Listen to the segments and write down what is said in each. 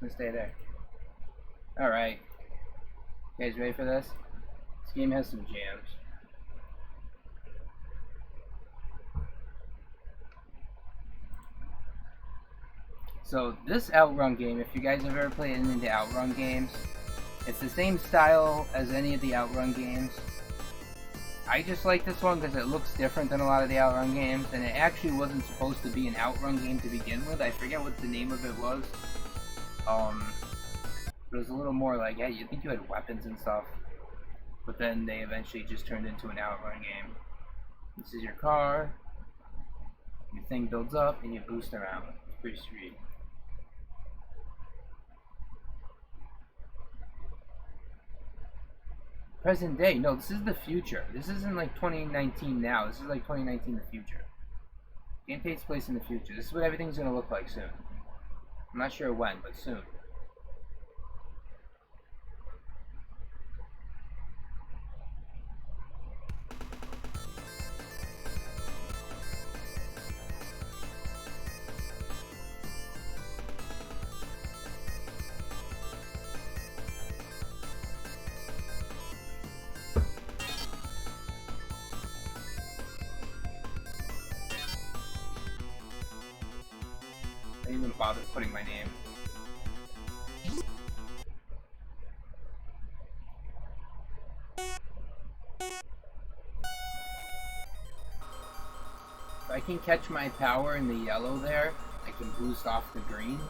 gonna stay there. Alright. You guys ready for this? This game has some jams. So this OutRun game, if you guys have ever played any of the OutRun games, it's the same style as any of the OutRun games. I just like this one because it looks different than a lot of the OutRun games, and it actually wasn't supposed to be an OutRun game to begin with. I forget what the name of it was. It was a little more like, yeah, you think you had weapons and stuff, but then they eventually just turned into an OutRun game. This is your car. Your thing builds up and you boost around. It's pretty sweet. Present day. No, this is the future. This isn't like 2019 now. This is like 2019 the future. Game takes place in the future. This is what everything's going to look like soon. I'm not sure when, but soon. I didn't even bother putting my name. If I can catch my power in the yellow there, I can boost off the green.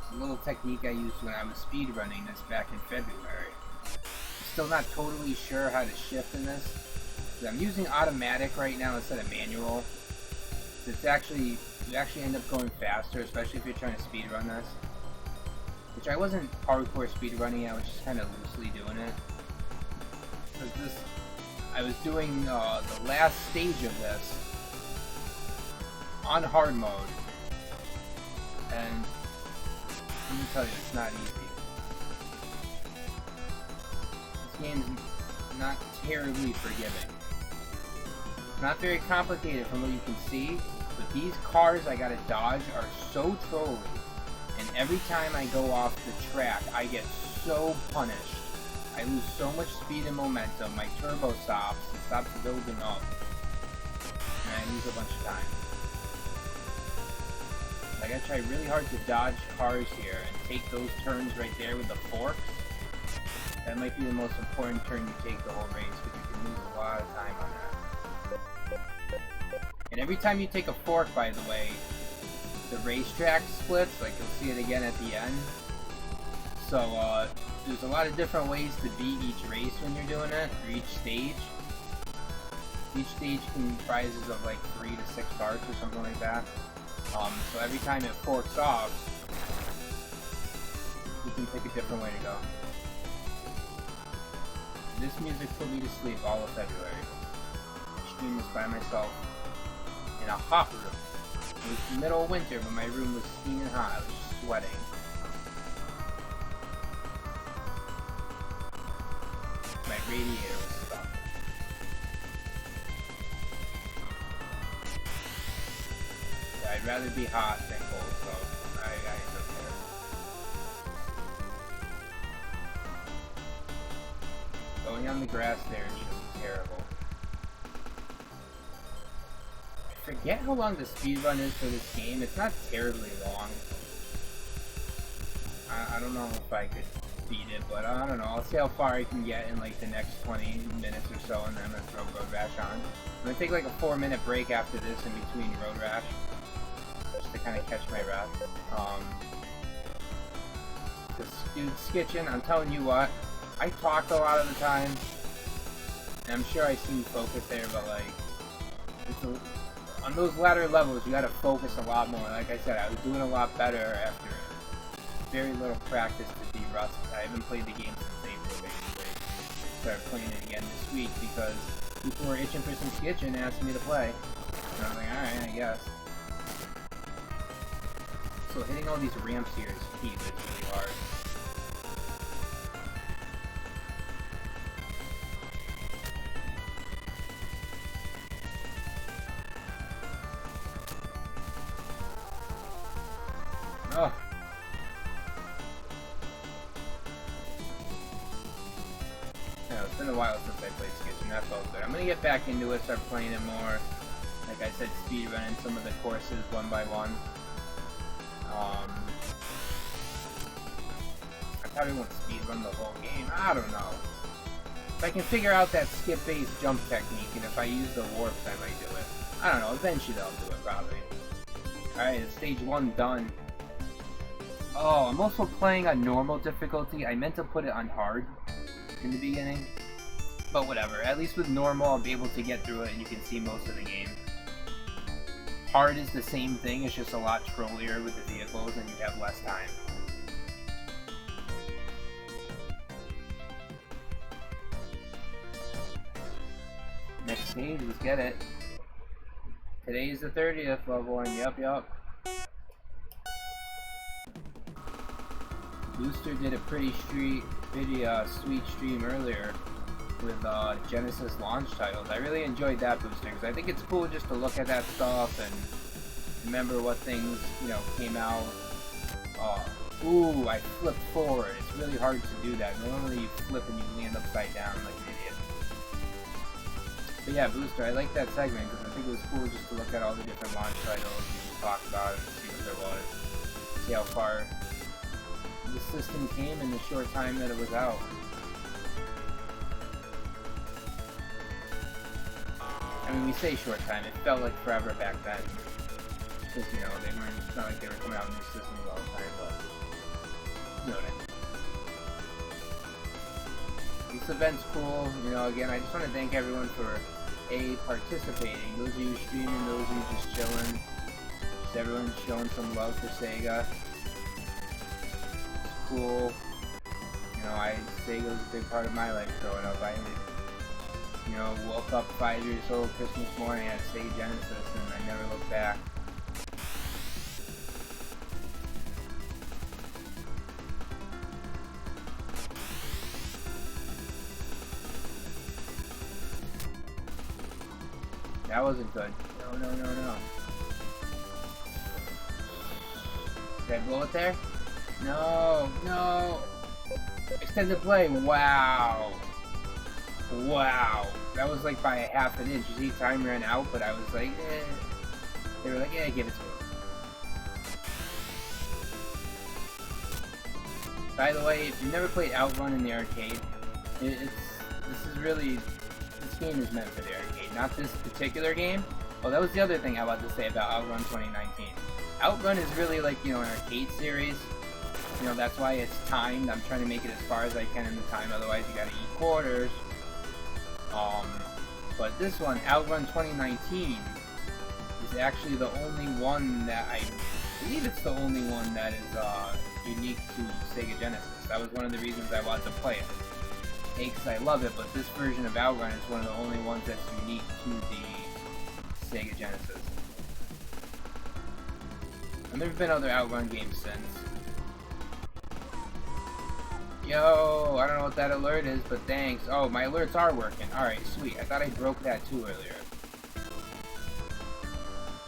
It's a little technique I used when I was speedrunning this back in February. I'm still not totally sure how to shift in this. I'm using automatic right now instead of manual. It's actually, you actually end up going faster, especially if you're trying to speedrun this. Which I wasn't hardcore speedrunning, I was just kind of loosely doing it. Because this, I was doing the last stage of this on hard mode. And let me tell you, it's not easy. This game's not terribly forgiving. It's not very complicated from what you can see. But these cars I gotta dodge are so trolly, and every time I go off the track, I get so punished. I lose so much speed and momentum, my turbo stops, it stops building up, and I lose a bunch of time. I gotta try really hard to dodge cars here, and take those turns right there with the forks. That might be the most important turn you take the whole race, because you can lose a lot of time on that. And every time you take a fork, by the way, the racetrack splits, like you'll see it again at the end. So, there's a lot of different ways to beat each race when you're doing it, or each stage. Each stage comprises of like 3 to 6 parts or something like that. So every time it forks off, you can pick a different way to go. This music put me to sleep all of February. I streamed this by myself. In a hot room. It was the middle of winter, but my room was steaming hot. I was sweating. My radiator was stuck. Yeah, I'd rather be hot than cold, so I don't care. Going on the grass there is just terrible. I forget how long the speedrun is for this game. It's not terribly long. I don't know if I could beat it, but I don't know. I'll see how far I can get in like the next 20 minutes or so, and then I'm gonna throw Road Rash on. I'm gonna take like a 4-minute break after this in between Road Rash, just to kind of catch my breath. This dude's skitching. I'm telling you what, I talk a lot of the time, and I'm sure I seem focused there, but like, on those latter levels, you gotta focus a lot more. Like I said, I was doing a lot better after very little practice to be rusty. I haven't played the game since April, basically. Started playing it again this week because people were itching for some sketch and asked me to play. And I was like, alright, I guess. So hitting all these ramps here is key, but it's really hard. Oh. a while since I played Skitch, and that's all good. I'm gonna get back into it, start playing it more. Like I said, speedrunning some of the courses one by one. I probably won't speedrun the whole game. I don't know. If I can figure out that skip-based jump technique, and if I use the warps, I might do it. I don't know. Eventually, I'll do it, probably. Alright, stage 1 done. Oh, I'm also playing on normal difficulty. I meant to put it on hard in the beginning. But whatever. At least with normal, I'll be able to get through it, and you can see most of the game. Hard is the same thing. It's just a lot trollier with the vehicles, and you have less time. Next stage, let's get it. Today's the 30th level, and yup. Booster did a pretty sweet stream earlier with Genesis launch titles. I really enjoyed that, Booster, because I think it's cool just to look at that stuff and remember what things, you know, came out. Ooh, I flipped forward. It's really hard to do that. Normally you flip and you land upside down like an idiot. But yeah, Booster, I like that segment because I think it was cool just to look at all the different launch titles and just talk about it and see what there was. See how far the system came in the short time that it was out. I mean, we say short time, it felt like forever back then. Because, you know, they weren't, it's not like they were coming out with new systems all the time, but you know what I mean. This event's cool, you know, again, I just want to thank everyone for, participating. Those of you streaming, those of you just chilling. Just everyone's showing some love for Sega. It's cool. You know, Sega was a big part of my life growing up. I, you know, woke up 5 years old Christmas morning at Sega Genesis, and I never looked back. That wasn't good. No. Did I blow it there? No. Extended play. Wow. That was like by a half an inch. You see, time ran out, but I was like, eh. They were like, yeah, give it to him. By the way, if you've never played OutRun in the arcade, this game is meant for the arcade, not this particular game. Oh, that was the other thing I wanted to say about OutRun 2019. OutRun is really like, you know, an arcade series. You know, that's why it's timed. I'm trying to make it as far as I can in the time, otherwise you gotta eat quarters. But this one, OutRun 2019, is actually the only one that I believe it's the only one that is unique to Sega Genesis. That was one of the reasons I wanted to play it. A, because I love it, but this version of OutRun is one of the only ones that's unique to the Sega Genesis. And there have been other OutRun games since. Yo, I don't know what that alert is, but thanks. Oh, my alerts are working. Alright, sweet. I thought I broke that too earlier.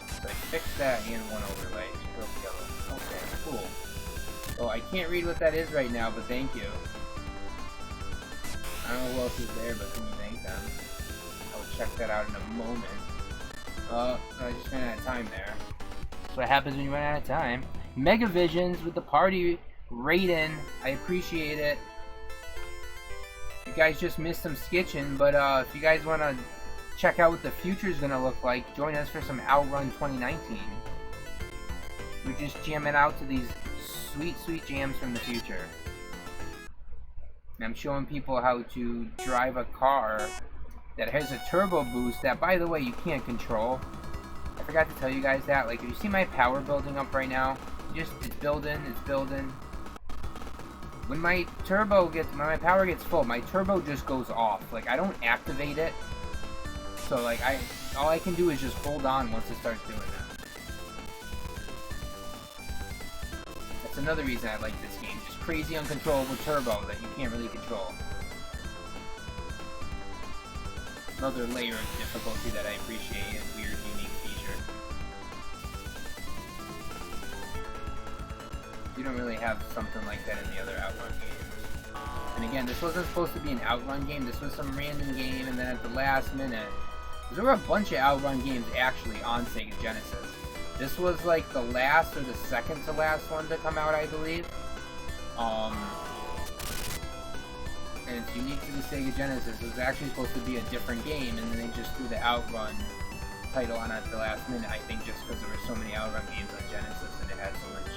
So I fixed that and one overlay. Broke yellow. Okay, cool. Oh, I can't read what that is right now, but thank you. I don't know who else is there, but can you thank them? I will check that out in a moment. I just ran out of time there. That's what happens when you run out of time. Megavisions with the party rating. I appreciate it. You guys just missed some skitching, but if you guys want to check out what the future is going to look like, join us for some OutRun 2019. We're just jamming out to these sweet jams from the future. And I'm showing people how to drive a car that has a turbo boost that, by the way, you can't control. I forgot to tell you guys that. Like, if you see my power building up right now, it's building. When my power gets full, my turbo just goes off. Like, I don't activate it. So, like, all I can do is just hold on once it starts doing that. That's another reason I like this game. Just crazy uncontrollable turbo that you can't really control. Another layer of difficulty that I appreciate and weird, unique feature. You don't really have something like that in the other OutRun games. I And again, this wasn't supposed to be an OutRun game. This was some random game, and then at the last minute, there were a bunch of OutRun games actually on Sega Genesis. This was like the last or the second to last one to come out, I believe. And it's unique to the Sega Genesis. It was actually supposed to be a different game, and then they just threw the OutRun title on at the last minute, I think just because there were so many OutRun games on Genesis and it had so much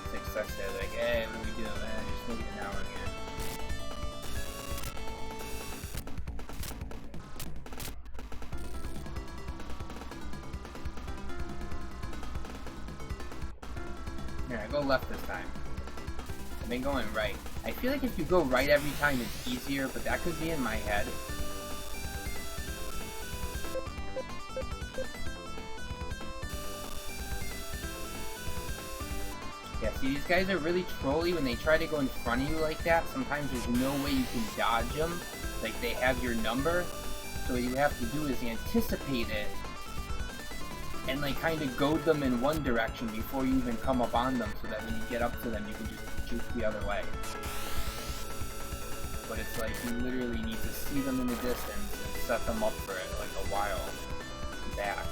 success there. Like, hey, what do we do? Just make it an OutRun game. Here, I go left this time. I've been going right. I feel like if you go right every time it's easier, but that could be in my head. Yeah, see, these guys are really trolly when they try to go in front of you like that. Sometimes there's no way you can dodge them. Like, they have your number. So what you have to do is anticipate it and, like, kind of goad them in one direction before you even come up on them, so that when you get up to them, you can just shoot the other way. But it's like, you literally need to see them in the distance and set them up for it, like, a while back.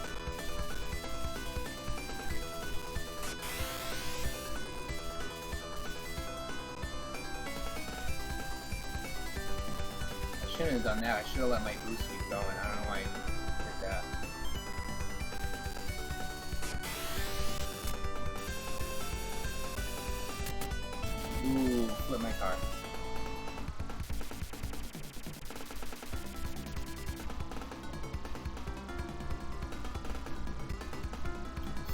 I shouldn't have done that. I should have let my boost keep going. I don't know why I did that. Ooh, flip my car.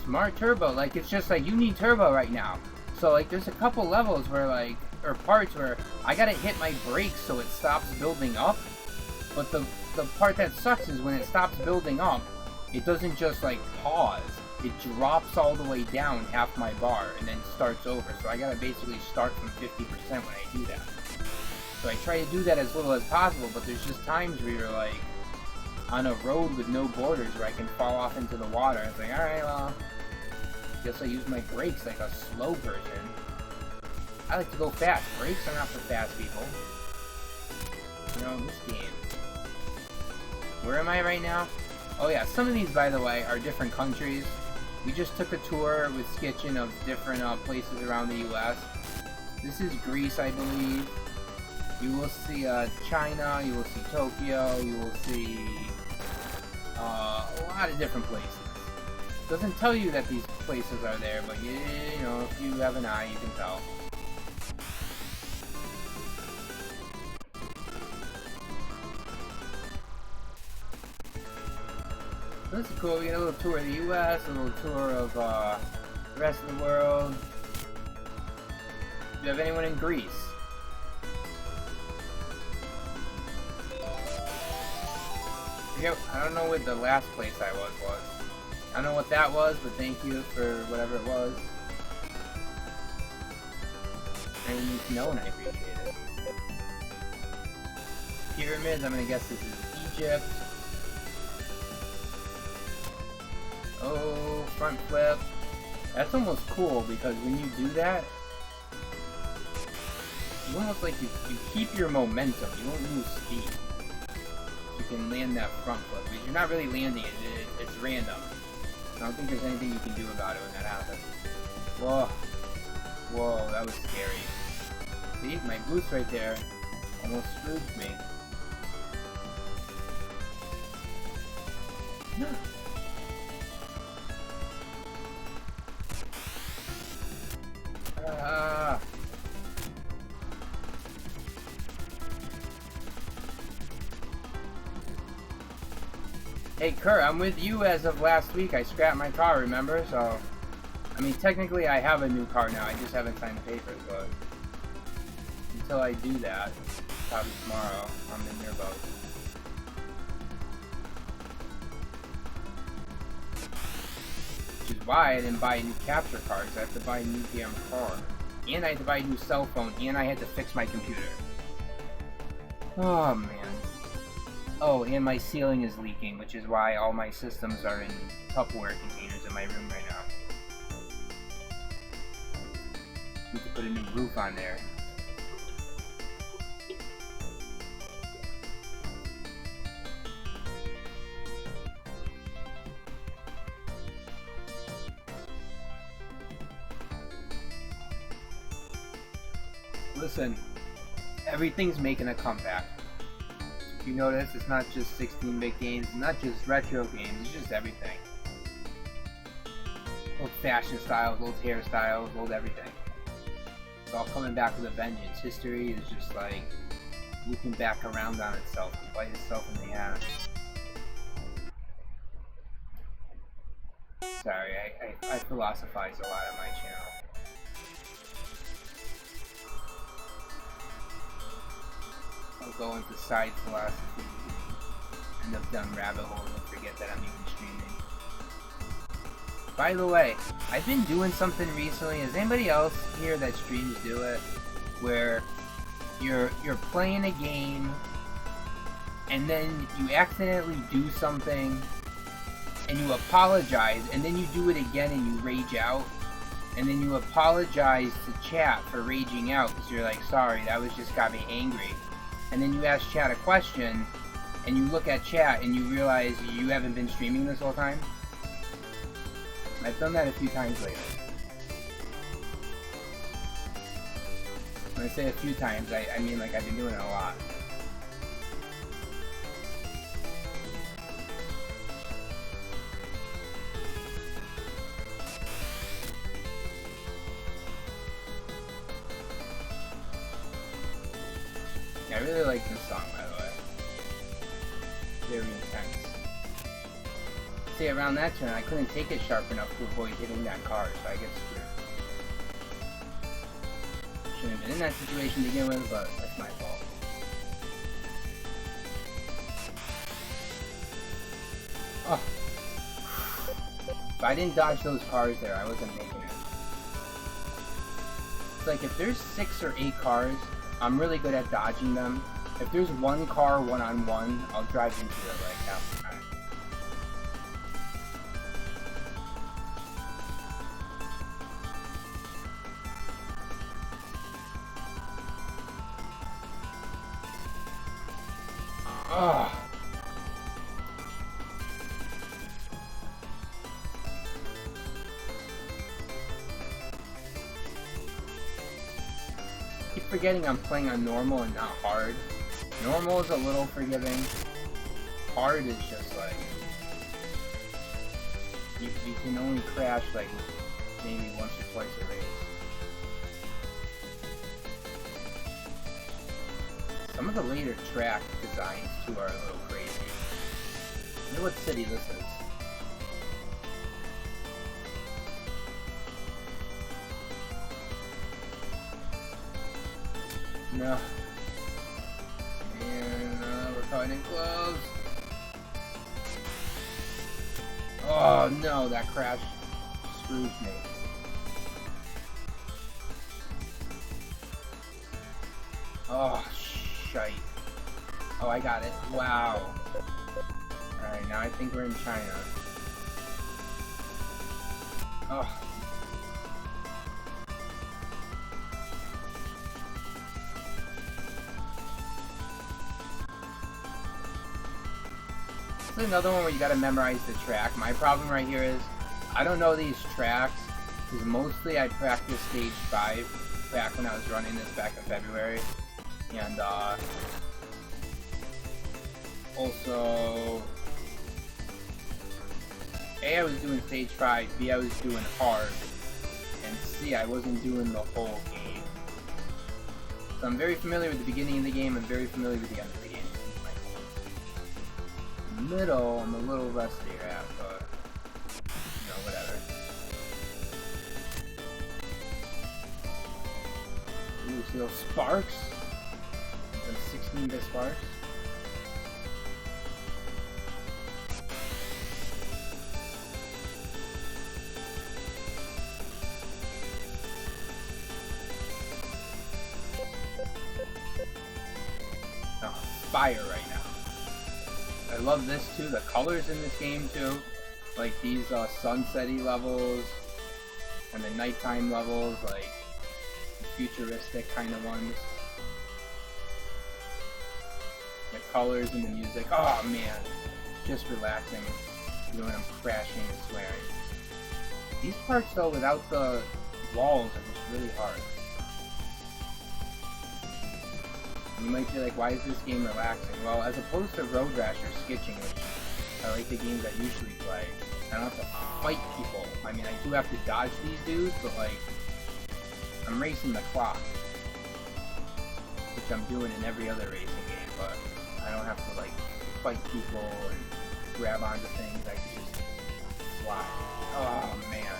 Smart turbo, like, it's just like, you need turbo right now. So, like, there's a couple levels where, like, or parts where I gotta hit my brakes so it stops building up. But the part that sucks is when it stops building up, it doesn't just, like, pause. It drops all the way down half my bar and then starts over. So I gotta basically start from 50% when I do that. So I try to do that as little as possible, but there's just times where you're like on a road with no borders where I can fall off into the water. It's like, alright, well, guess I use my brakes like a slow version. I like to go fast. Brakes are not for fast people. You know, in this game. Where am I right now? Oh yeah, some of these, by the way, are different countries. We just took a tour with Skitchin of different places around the U.S. This is Greece, I believe. You will see China, you will see Tokyo, you will see a lot of different places. Doesn't tell you that these places are there, but you know, if you have an eye, you can tell. This is cool. We get a little tour of the U.S., a little tour of the rest of the world. Do you have anyone in Greece? I don't know what the last place I was. I don't know what that was, but thank you for whatever it was. And you need to know, and I appreciate it. Pyramids, I'm gonna guess this is Egypt. Oh, front flip. That's almost cool because when you do that, you almost like you keep your momentum. You don't lose speed. You can land that front flip, but you're not really landing it. It's random. I don't think there's anything you can do about it when that happens. Whoa. Whoa, that was scary. See, my boost right there almost screwed me. No. Hey Kurt, I'm with you as of last week. I scrapped my car, remember? So, I mean, technically I have a new car now. I just haven't signed the papers, but until I do that, probably tomorrow, I'm in your boat. Which is why I didn't buy a new capture card, because I have to buy a new damn car. And I had to buy a new cell phone, and I had to fix my computer. Oh, man. Oh, and my ceiling is leaking, which is why all my systems are in Tupperware containers in my room right now. Need to put a new roof on there. Listen, everything's making a comeback. If you notice, it's not just 16-bit games, not just retro games, it's just everything. Old fashion styles, old hairstyles, old everything. It's all coming back with a vengeance. History is just like looping back around on itself to bite itself in the ass. Sorry, I philosophize a lot on my channel. I'll go into side philosophy, end up down rabbit holes and forget that I'm even streaming. By the way, I've been doing something recently. Does anybody else here that streams do it? Where you're playing a game and then you accidentally do something and you apologize, and then you do it again and you rage out, and then you apologize to chat for raging out because you're like, sorry, that was just got me angry. And then you ask chat a question, and you look at chat and you realize you haven't been streaming this whole time. I've done that a few times lately. When I say a few times, I mean like I've been doing it a lot. Yeah, I really like this song, by the way. Very intense. See, around that turn, I couldn't take it sharp enough to avoid hitting that car, so I get screwed. Shouldn't have been in that situation to begin with, but that's my fault. Oh. If I didn't dodge those cars there, I wasn't making it. It's like, if there's 6 or 8 cars, I'm really good at dodging them. If there's one car one-on-one, I'll drive into it like half the time. Ugh. Keep forgetting I'm playing on normal and not hard. Normal is a little forgiving. Hard is just like you can only crash like maybe once or twice a race. Some of the later track designs too are a little crazy. I wonder what city this is. No. And we're cutting it close. Oh no, that crash screws me. Oh shite. Oh, I got it. Wow. Alright, now I think we're in China. Oh. This is another one where you gotta memorize the track. My problem right here is I don't know these tracks because mostly I practiced stage 5 back when I was running this back in February. And also A, I was doing stage 5, B, I was doing hard, and C, I wasn't doing the whole game. So I'm very familiar with the beginning of the game, and very familiar with the end of the game. In the middle, I'm a little rusty at, but you know, whatever. Ooh, see those sparks? Those 16-bit sparks? Fire right now. I love this too, the colors in this game too, like these sunsetty levels and the nighttime levels, like futuristic kind of ones. The colors and the music, oh man, just relaxing, even when I'm crashing and swearing. These parts though, without the walls, are just really hard. You might be like, why is this game relaxing? Well, as opposed to Road Rash or Skitching, which are like the games I usually play, I don't have to fight people. I mean, I do have to dodge these dudes, but like, I'm racing the clock. Which I'm doing in every other racing game, but I don't have to like fight people and grab onto things. I can just fly. Oh man.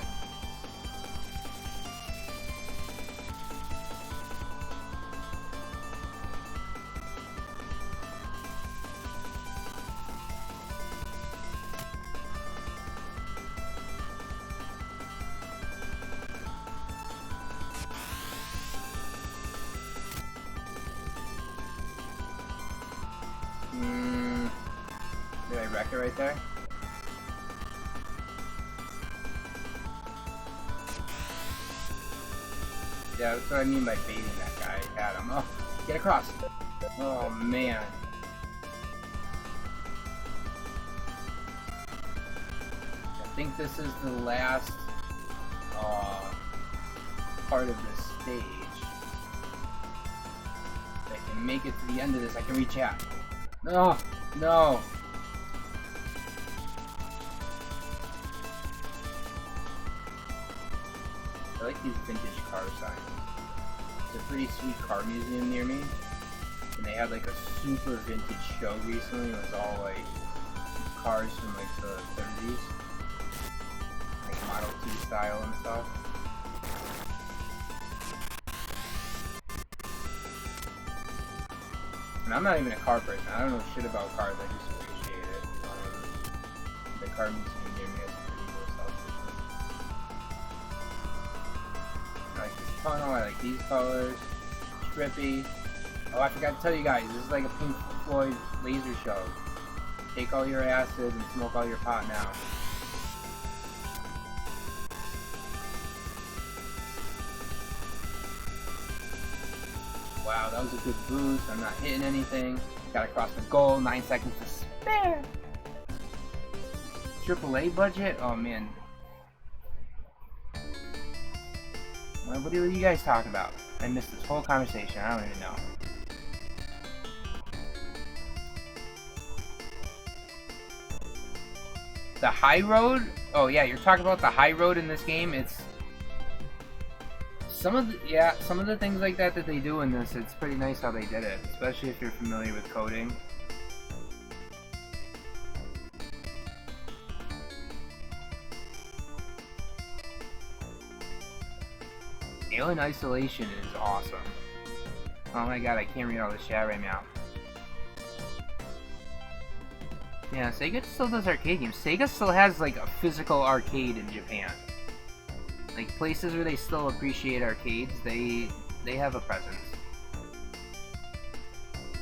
Did I wreck it right there? Yeah, that's what I mean by baiting that guy. Had him. Oh, get across. Oh man. I think this is the last part of this stage. If I can make it to the end of this, I can reach out. No, no. I like these vintage car signs. There's a pretty sweet car museum near me, and they had like a super vintage show recently. It was all like cars from like the 30s, like Model T style and stuff. And I'm not even a car person. I don't know shit about cars. I just appreciate it. The car museum near me has some pretty cool stuff. I like this tunnel. I like these colors. Trippy. Oh, I forgot to tell you guys. This is like a Pink Floyd laser show. Take all your acid and smoke all your pot now. Wow, that was a good boost. I'm not hitting anything. Gotta cross the goal. 9 seconds to spare. AAA budget? Oh man. What are you guys talking about? I missed this whole conversation. I don't even know. The high road? Oh yeah, you're talking about the high road in this game. It's some of the things like that they do in this. It's pretty nice how they did it, especially if you're familiar with coding. Alien Isolation is awesome. Oh my god, I can't read all the chat right now. Yeah, Sega still does arcade games. Sega still has like a physical arcade in Japan. Like places where they still appreciate arcades, they have a presence.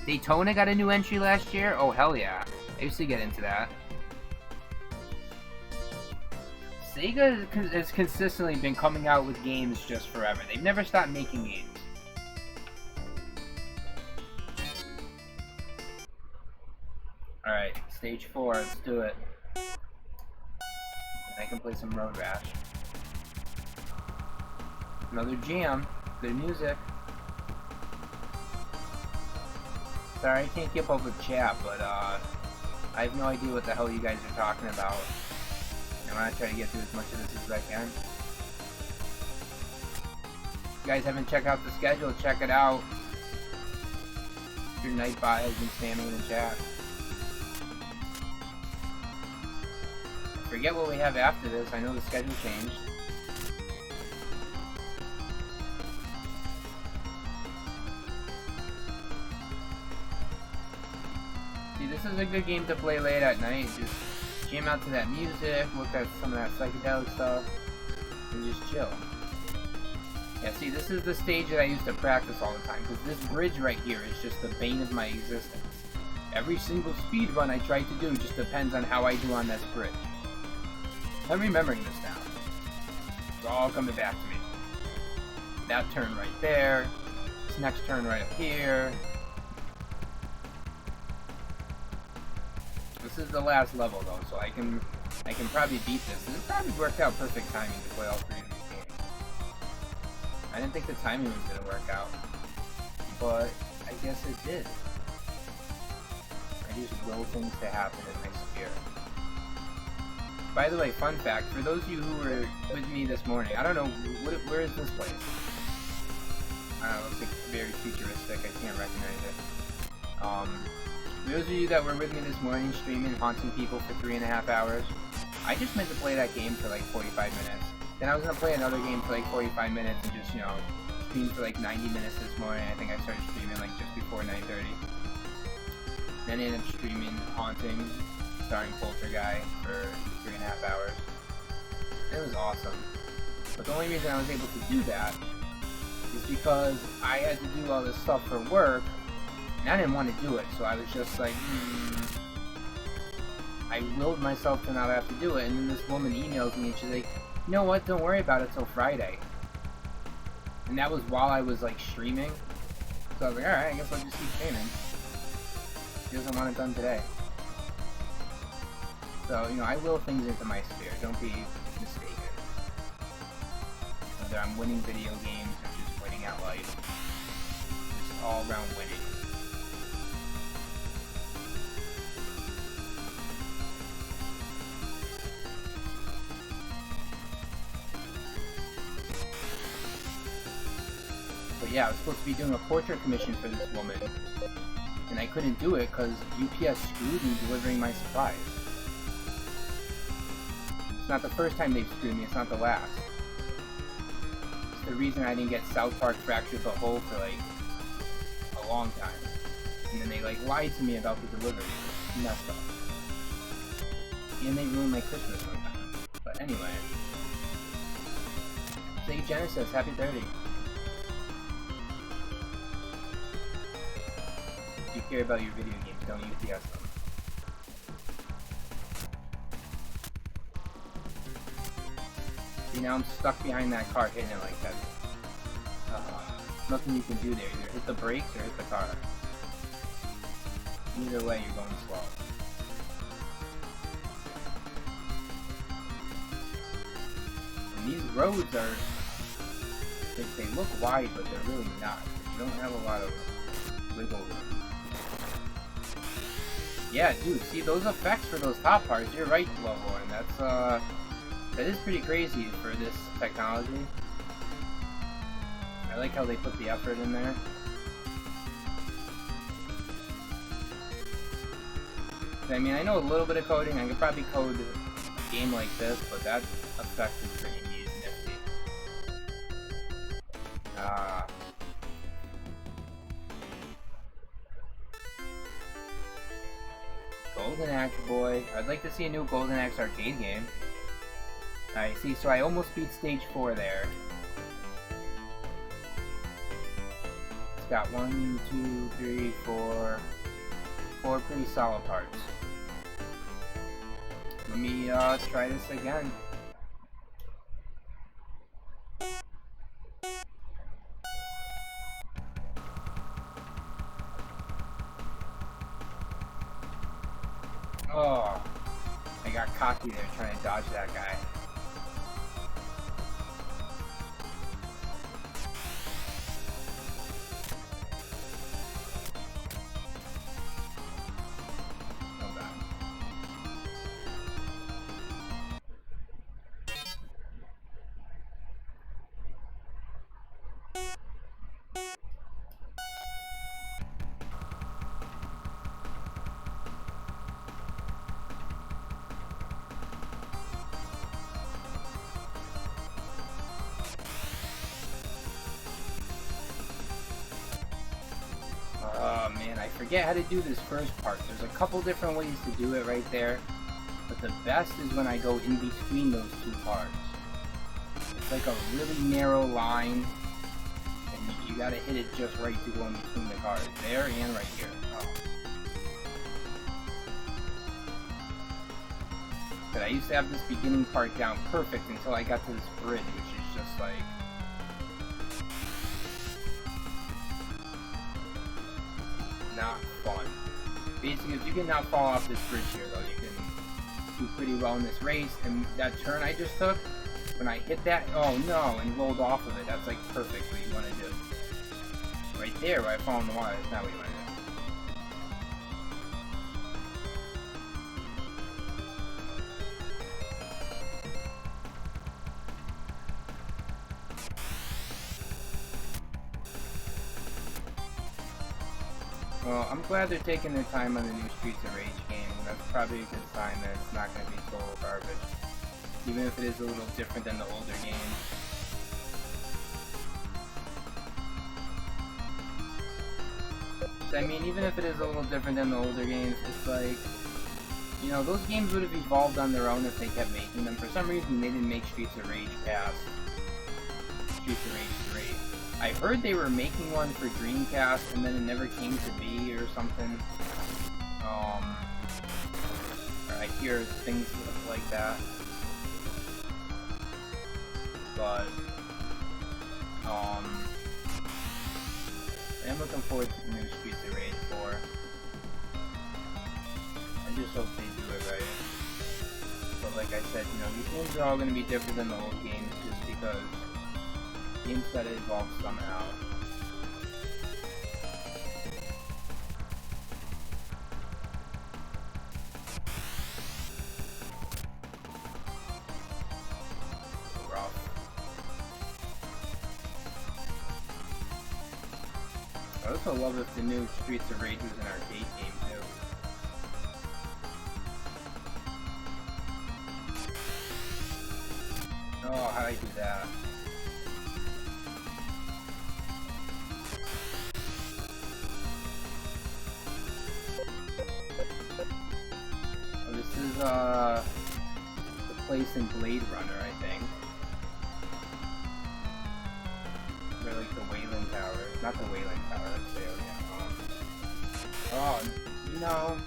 Daytona got a new entry last year? Oh hell yeah. I used to get into that. Sega has consistently been coming out with games just forever. They've never stopped making games. Alright, stage 4, let's do it. I can play some Road Rash. Another jam. Good music. Sorry, I can't keep up with chat, but I have no idea what the hell you guys are talking about. I'm gonna try to get through as much of this as I can. If you guys haven't checked out the schedule, check it out. Your Nightbot has been spamming in the chat. Forget what we have after this. I know the schedule changed. See, this is a good game to play late at night. Just jam out to that music, look at some of that psychedelic stuff, and just chill. Yeah, see, this is the stage that I used to practice all the time, because this bridge right here is just the bane of my existence. Every single speed run I try to do just depends on how I do on this bridge. I'm remembering this now. It's all coming back to me. That turn right there, this next turn right up here. This is the last level though, so I can probably beat this. This probably worked out perfect timing to play all 3 of these games. I didn't think the timing was gonna work out, but I guess it did. I just will things to happen in my spirit. By the way, fun fact, for those of you who were with me this morning, I don't know, where is this place? I don't know, it looks like very futuristic, I can't recognize it. For those of you that were with me this morning streaming, haunting people for 3.5 hours, I just meant to play that game for like 45 minutes. Then I was going to play another game for like 45 minutes and just, you know, stream for like 90 minutes this morning. I think I started streaming like just before 9:30. Then I ended up streaming Haunting, starring Poltergeist for 3.5 hours. It was awesome. But the only reason I was able to do that is because I had to do all this stuff for work, and I didn't want to do it, so I was just like, I willed myself to not have to do it, and then this woman emails me and she's like, you know what, don't worry about it till Friday. And that was while I was like streaming, so I was like, alright, I guess I'll just keep streaming. She doesn't want it done today. So, you know, I will things into my sphere, don't be mistaken. Whether I'm winning video games or just winning at life. Just all around winning. But yeah, I was supposed to be doing a portrait commission for this woman, and I couldn't do it because UPS screwed me delivering my supplies. It's not the first time they've screwed me, it's not the last. It's the reason I didn't get South Park Fractured But Whole for like a long time. And then they like lied to me about the delivery. It's messed up. And they ruined my Christmas one time. But anyway. Sega Genesis, happy 30. If you care about your video games, don't UPS them. See, now I'm stuck behind that car hitting it like that. Nothing you can do there. Either hit the brakes or hit the car. Either way, you're going slow. And these roads are... they look wide, but they're really not. You don't have a lot of wiggle room. Yeah, dude, see those effects for those top parts, you're right, Loveborn. That is pretty crazy for this technology. I like how they put the effort in there. I mean, I know a little bit of coding. I could probably code a game like this, but that effect is pretty neat and nifty. Golden Axe, boy. I'd like to see a new Golden Axe arcade game. Alright, see, so I almost beat stage 4 there. It's got 1, 2, 3, 4 pretty solid parts. Let me try this again. Oh, I got cocky there trying to dodge that guy. Oh man, I forget how to do this first part. There's a couple different ways to do it right there, but the best is when I go in between those two parts. It's like a really narrow line, and you gotta hit it just right to go in between the cars. There and right here. Oh. But I used to have this beginning part down perfect until I got to this bridge, which is just like... not fun. Basically, if you can not fall off this bridge here, though, you can do pretty well in this race. And that turn I just took, when I hit that, oh no, and rolled off of it, that's like perfect what you want to do. Right there, where I fall in the water. That's not what you want to do. Well, I'm glad they're taking their time on the new Streets of Rage game. That's probably a good sign that it's not going to be total garbage. Even if it is a little different than the older games. I mean, even if it is a little different than the older games, it's like, you know, those games would have evolved on their own if they kept making them. For some reason, they didn't make Streets of Rage past Streets of Rage 3. I heard they were making one for Dreamcast, and then it never came to be, or something. Or I hear things like that. But, I'm looking forward to the new Streets of Rage 4. I just hope they do it right. But like I said, you know, these games are all going to be different than the old games, just because games gotta evolve somehow. Rough. I also love if the new Streets of Rage was an arcade game too. Oh, how'd I do that? Oh, this is the place in Blade Runner, I think. Or like the Wayland Tower. Not the Wayland Tower, that's the oh, no.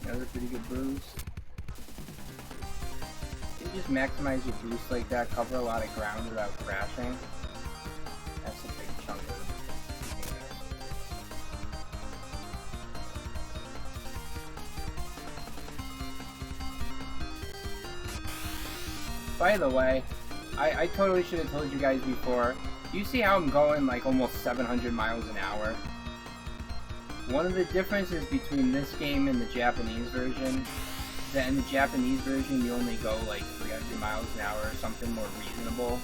Another pretty good boost. You just maximize your boost like that, cover a lot of ground without crashing. That's a big chunk of By the way, I totally should have told you guys before. Do you see how I'm going like almost 700 miles an hour? One of the differences between this game and the Japanese version is that in the Japanese version you only go like 300 miles an hour or something more reasonable.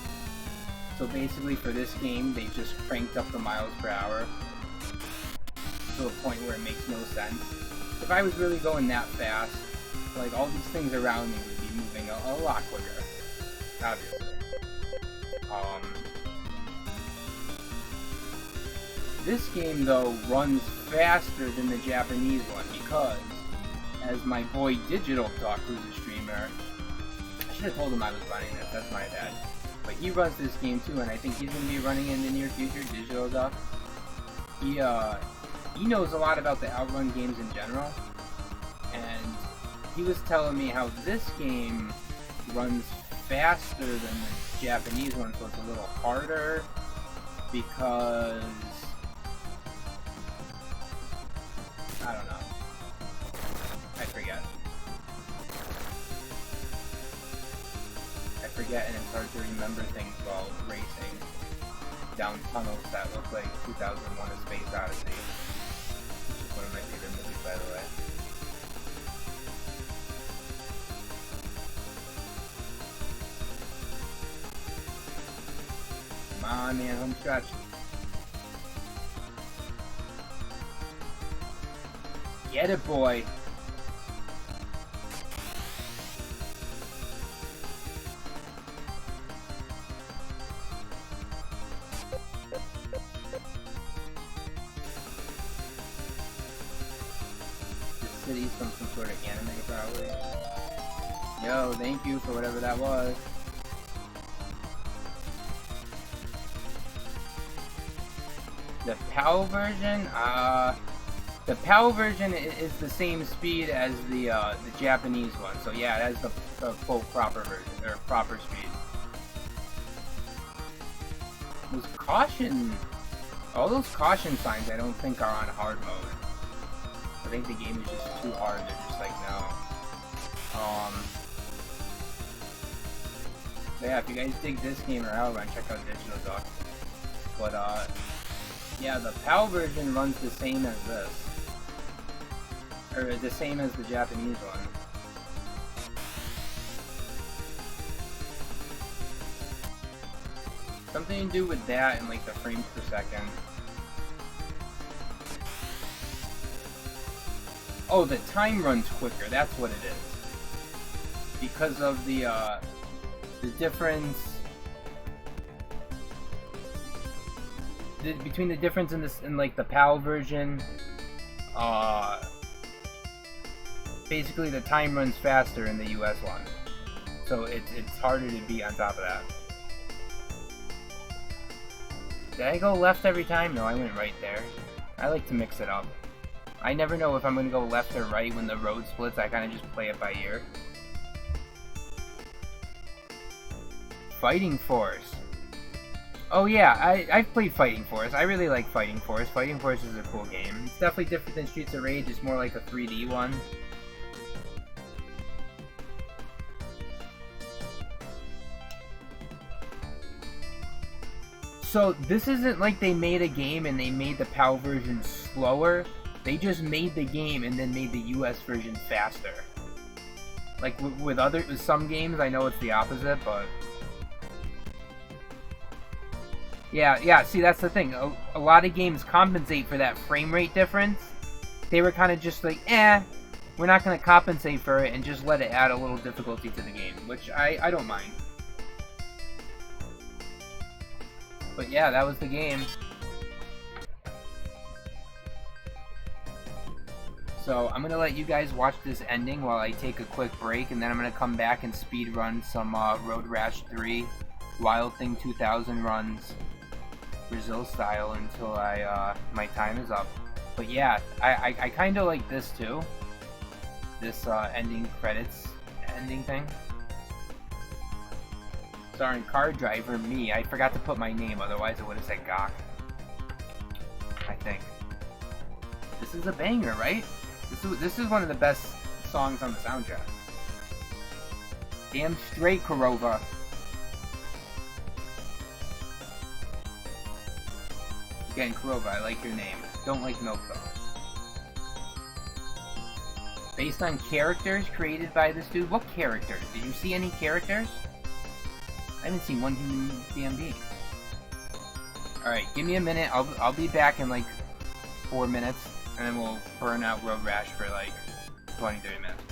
So basically for this game they just cranked up the miles per hour to a point where it makes no sense. If I was really going that fast, like all these things around me would be moving a lot quicker, obviously. This game, though, runs faster than the Japanese one because, as my boy Digital Duck, who's a streamer, I should have told him I was running this, that's my bad. But he runs this game too, and I think he's going to be running it in the near future, Digital Duck. He knows a lot about the OutRun games in general, and he was telling me how this game runs faster than the Japanese one, so it's a little harder because I don't know. I forget. And it's hard to remember things while racing down tunnels that look like 2001: A Space Odyssey, which is one of my favorite movies, by the way. Come on, man, home stretch. Get it, boy. This city's from some sort of anime, probably. Yo, thank you for whatever that was. The PAL version? The PAL version is the same speed as the Japanese one, so yeah, it has the full proper version, or proper speed. Those caution... All those caution signs I don't think are on hard mode. I think the game is just too hard, they're just like, no. But yeah, if you guys dig this game or OutRun, check out Digital Duck. But, yeah, the PAL version runs the same as this. Or the same as the Japanese one. Something to do with that and like the frames per second. Oh, the time runs quicker, that's what it is. Because of the difference between the difference in like the PAL version, basically the time runs faster in the US one, so it's harder to be on top of that. Did I go left every time? No, I went right there. I like to mix it up. I never know if I'm gonna go left or right when the road splits. I kind of just play it by ear. Fighting Force. Oh yeah, I've played Fighting Force. I really like Fighting Force. Fighting Force is a cool game. It's definitely different than Streets of Rage. It's more like a 3D one. So this isn't like they made a game and they made the PAL version slower. They just made the game and then made the US version faster. Like with some games, I know it's the opposite, but yeah. See, that's the thing. A lot of games compensate for that frame rate difference. They were kind of just like, we're not going to compensate for it and just let it add a little difficulty to the game, which I don't mind. But yeah, that was the game. So I'm going to let you guys watch this ending while I take a quick break, and then I'm going to come back and speed run some Road Rash 3 Wild Thing 2000 runs Brazil style until my time is up. But yeah, I kind of like this too. This ending credits ending thing. Starring car driver me. I forgot to put my name, otherwise it would have said Gok. I think. This is a banger, right? This is one of the best songs on the soundtrack. Damn straight, Kurova. Again, Kurova, I like your name. Don't like milk though. Based on characters created by this dude? What characters? Did you see any characters? I haven't seen one human damn being. Alright, give me a minute. I'll be back in like 4 minutes, and then we'll burn out Road Rash for like 20-30 minutes.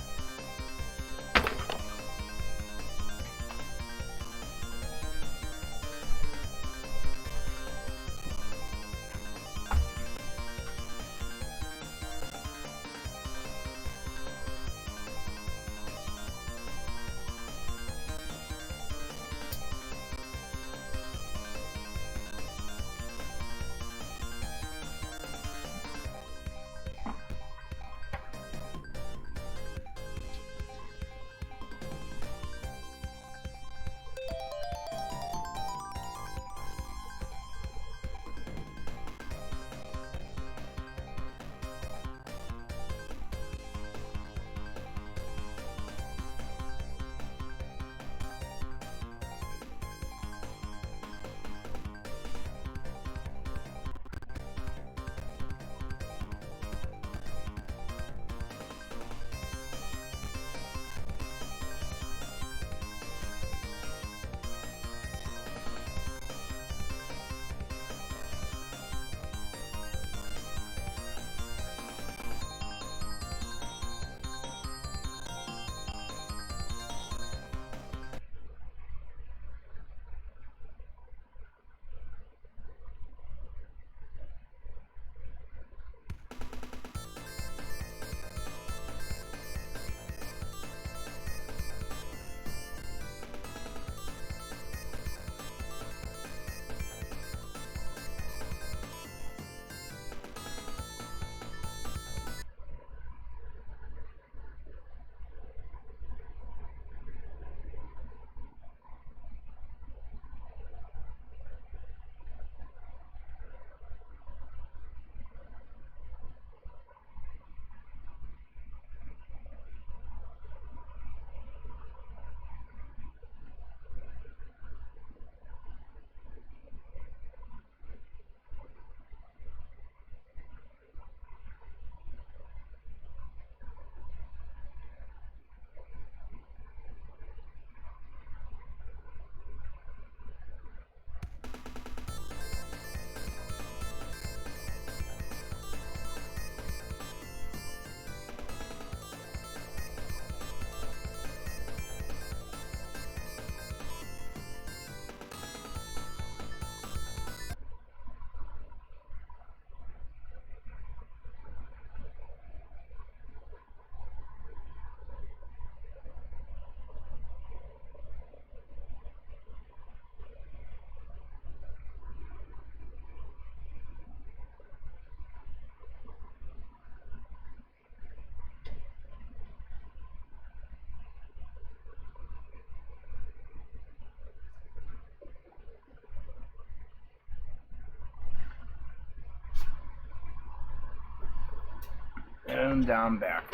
And down back.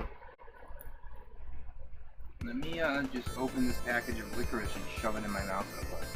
Let me just open this package of licorice and shove it in my mouth real quick.